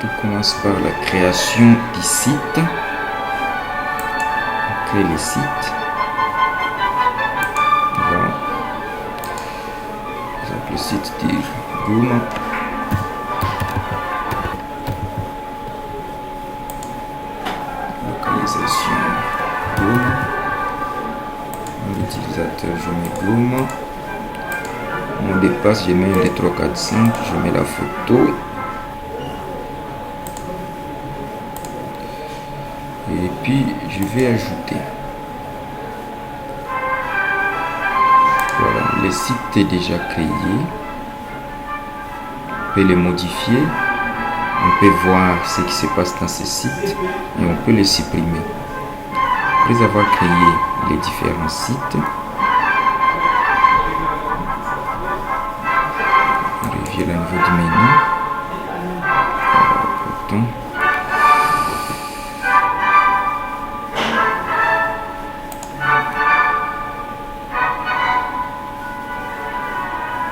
Tout commence par la création du site. On crée les sites. Voilà. Par exemple, le site de Goma. Localisation Goma. L'utilisateur, je mets Goma. Mon dépasse, je mets les 3, 4, 5. Je mets la photo. Et puis je vais ajouter. Voilà, le site est déjà créé. On peut le modifier. On peut voir ce qui se passe dans ce site et on peut le supprimer. Après avoir créé les différents sites, on revient au niveau du menu.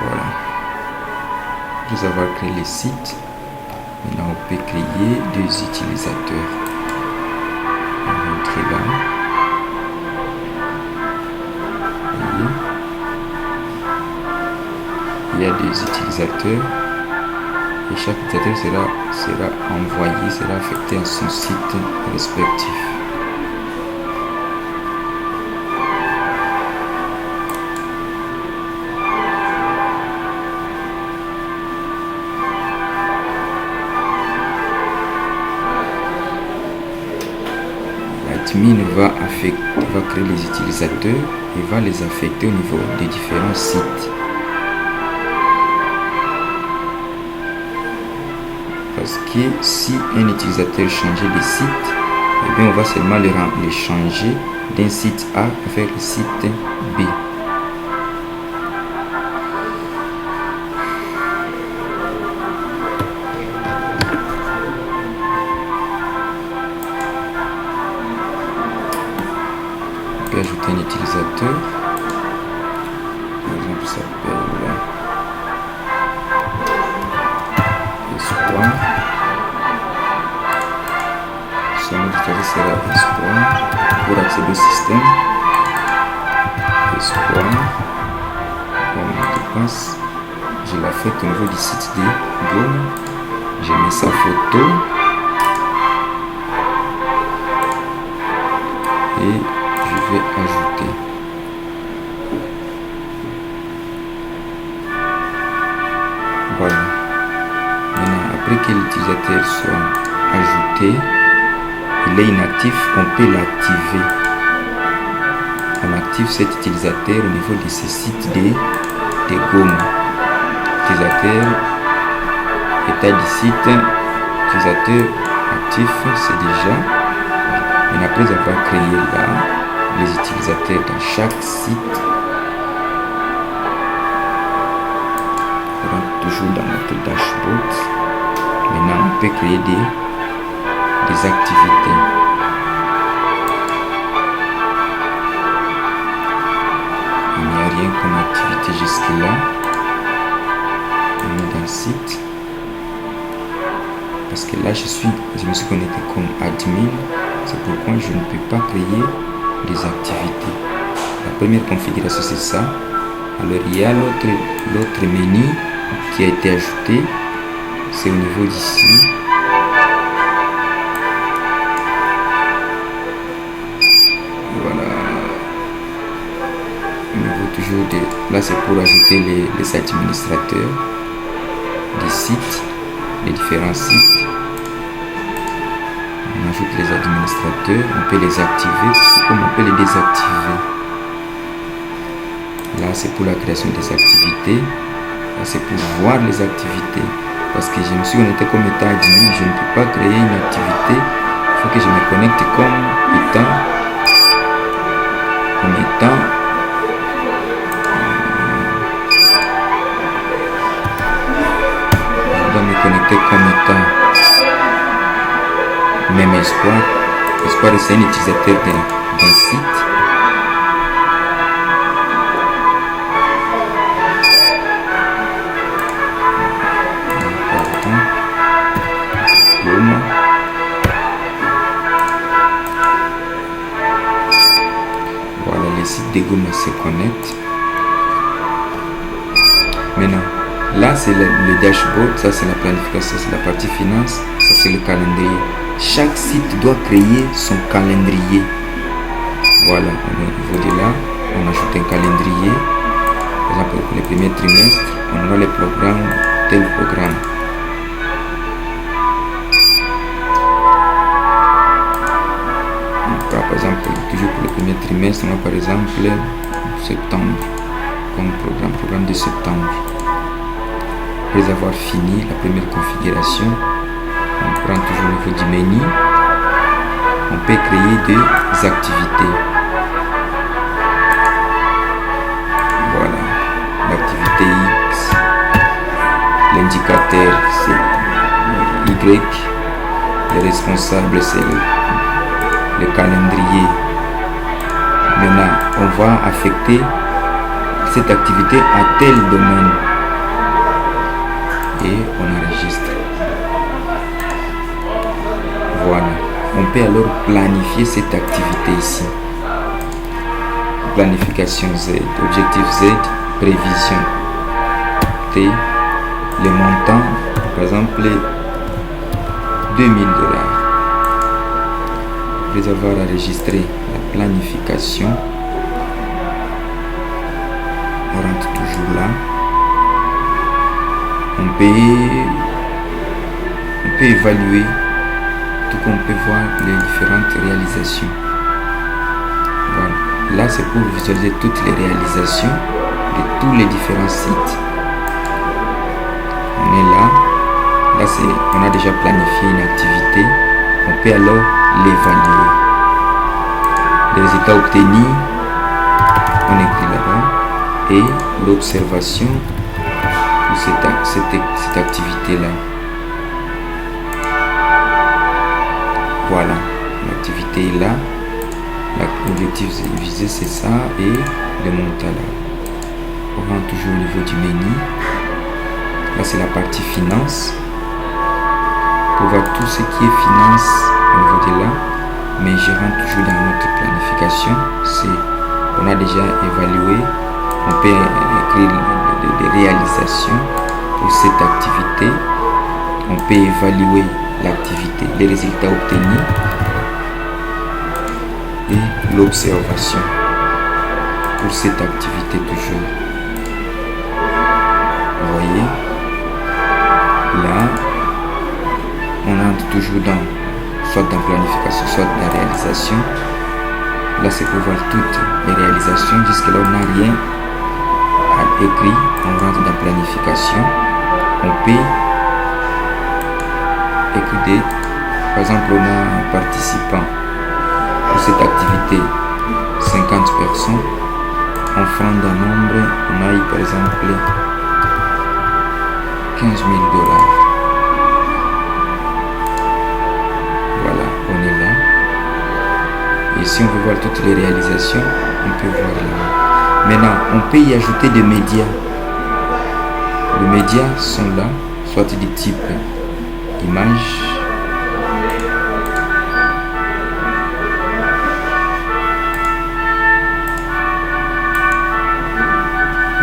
Voilà, voilà. Après avoir créé les sites, maintenant on peut créer 2 utilisateurs. On va entrer là. Il y a 2 utilisateurs et chaque utilisateur sera envoyé, sera affecté à son site respectif. L'admin va créer les utilisateurs et va les affecter au niveau des différents sites. Parce que si un utilisateur changeait de site, eh bien on va seulement les changer d'un site A vers le site B. On peut ajouter un utilisateur. Par exemple, ça s'appelle Espoir. Son nom d'utilisateur sera Espoir. Pour accéder au système, Espoir. Bon, je passe. Je l'affecte au niveau du site de Goma. Je mets sa photo. Et je vais ajouter. Voilà. Maintenant, après que l'utilisateur soit ajouté, il est inactif, on peut l'activer. On active cet utilisateur au niveau de ce site de Goma. Utilisateur, état du site, utilisateur actif, c'est déjà. Et après avoir créé là les utilisateurs dans chaque site, on rentre toujours dans notre dashboard. Maintenant, on peut créer des activités. Il n'y a rien comme activité jusque-là. On est dans le site. Parce que là, je me suis connecté comme admin. C'est pourquoi je ne peux pas créer des activités. La première configuration, c'est ça. Alors, il y a l'autre menu qui a été ajouté. C'est au niveau d'ici. Voilà. Au niveau toujours de... Là, c'est pour ajouter les administrateurs des sites, les différents sites. On ajoute les administrateurs, on peut les activer comme on peut les désactiver. Là, c'est pour la création des activités. Là, c'est pour voir les activités. Parce que je me suis connecté comme étant admin, je ne peux pas créer une activité. Il faut que je me connecte comme étant je dois me connecter comme étant même Espoir. Espoir, c'est un utilisateur d'un site. dégomme à se connecte. Maintenant, là c'est le dashboard, ça c'est la planification, c'est la partie finance, ça c'est le calendrier. Chaque site doit créer son calendrier. Voilà, au niveau de là, on ajoute un calendrier. Par exemple, pour les premiers trimestres, on aura les programmes, tel programme. Par exemple, toujours pour le premier trimestre, on a par exemple septembre comme programme de septembre. Après avoir fini la première configuration, on prend toujours le niveau du menu, on peut créer des activités. Voilà, l'activité X, l'indicateur c'est Y, le responsable c'est le calendrier. Maintenant, on va affecter cette activité à tel domaine et on enregistre. Voilà, on peut alors planifier cette activité ici. Planification Z, objectif Z, prévision T, les montants, par exemple 2000 $. Après avoir enregistré la planification, on rentre toujours là. On peut évaluer, tout qu'on peut voir les différentes réalisations. Voilà. Là, c'est pour visualiser toutes les réalisations de tous les différents sites. On est là. Là, on a déjà planifié une activité. On peut alors l'évaluer. Les résultats obtenus, on écrit là-bas. Et l'observation de cette activité-là. Voilà, l'activité est là. L'objectif visé, c'est ça. Et le montant là. On rentre toujours au niveau du menu. Là, c'est la partie finance. Pour voir tout ce qui est finance au niveau de là. Mais je rentre toujours dans notre planification. On a déjà évalué. On peut écrire des réalisations pour cette activité. On peut évaluer l'activité, les résultats obtenus et l'observation pour cette activité toujours. Vous voyez, là, on entre toujours soit dans planification, soit dans réalisation. Là, c'est pour voir toutes les réalisations. Jusque-là, on n'a rien écrit. On rentre dans planification. On peut écouter. Par exemple, on a un participant pour cette activité, 50 personnes. On prend d'un nombre, on a eu par exemple 15 000 $. Voilà, on est là. Et si on veut voir toutes les réalisations, on peut voir là. Maintenant, on peut y ajouter des médias. Les médias sont là, soit du type image.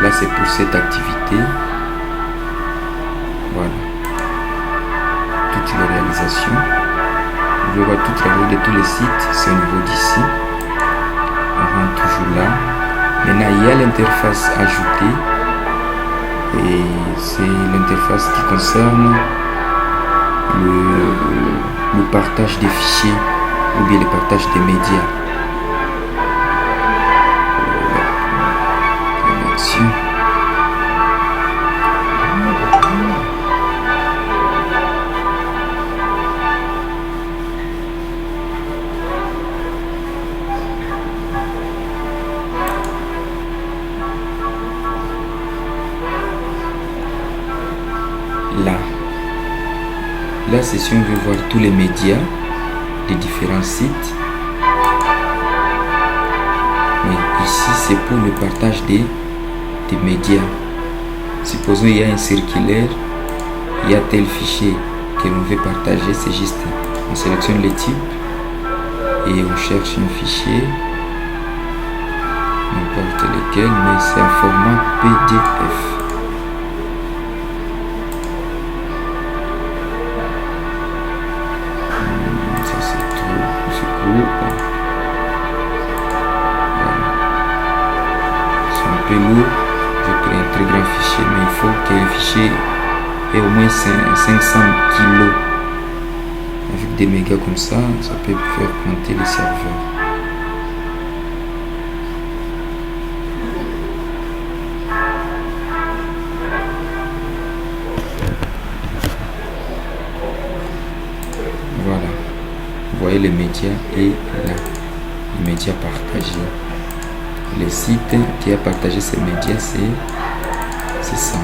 Là, c'est pour cette activité. Voilà. Toutes les réalisations. Vous pouvez voir toutes les réalisations de tous les sites. C'est au niveau d'ici. On rentre toujours là. Maintenant, il y a l'interface ajoutée. Et c'est l'interface qui concerne le partage des fichiers ou bien le partage des médias. Là, c'est si on veut voir tous les médias des différents sites. Mais ici, c'est pour le partage des médias. Supposons qu'il y a un circulaire, il y a tel fichier que l'on veut partager, c'est juste, on sélectionne le type et on cherche un fichier. n'importe lequel, mais c'est un format PDF. Ça c'est trop, c'est court. Voilà. C'est un peu lourd. Je crée un très grand fichier, mais il faut que le fichier ait au moins 500 kilos. Avec des mégas comme ça peut faire planter les serveurs. Voilà, vous voyez les médias et là, les médias partagés. Le site qui a partagé ces médias, c'est ça.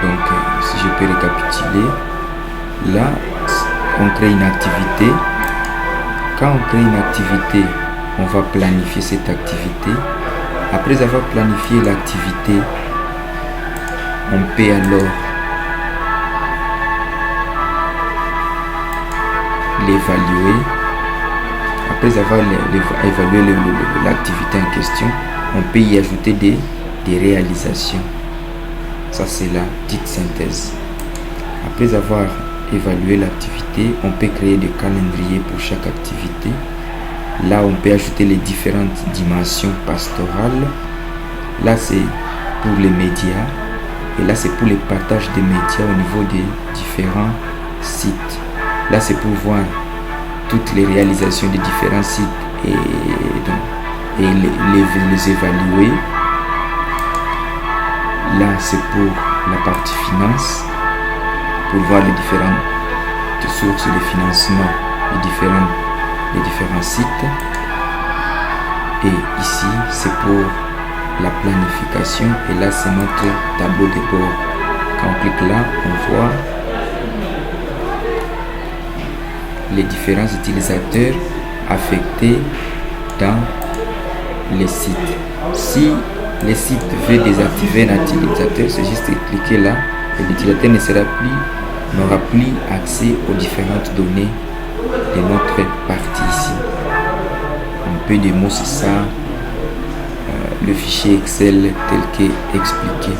Donc, si je peux récapituler, là, on crée une activité. Quand on crée une activité, on va planifier cette activité. Après avoir planifié l'activité, on peut alors l'évaluer. Après avoir évalué l'activité en question, on peut y ajouter des réalisations. Ça, c'est la petite synthèse. Après avoir évalué l'activité, on peut créer des calendriers pour chaque activité. Là, on peut ajouter les différentes dimensions pastorales. Là, c'est pour les médias. Et là, c'est pour le partage des médias au niveau des différents sites. Là, c'est pour voir toutes les réalisations des différents sites et les évaluer. Là, c'est pour la partie finance, pour voir les différentes sources de financement des différents sites. Et ici, c'est pour la planification. Et là, c'est notre tableau de bord. Quand on clique là, on voit les différents utilisateurs affectés dans les sites. Si le site veut désactiver un utilisateur, c'est juste cliquer là et l'utilisateur n'aura plus accès aux différentes données de notre partie ici. Un peu de mots, c'est ça, le fichier Excel tel qu'expliqué.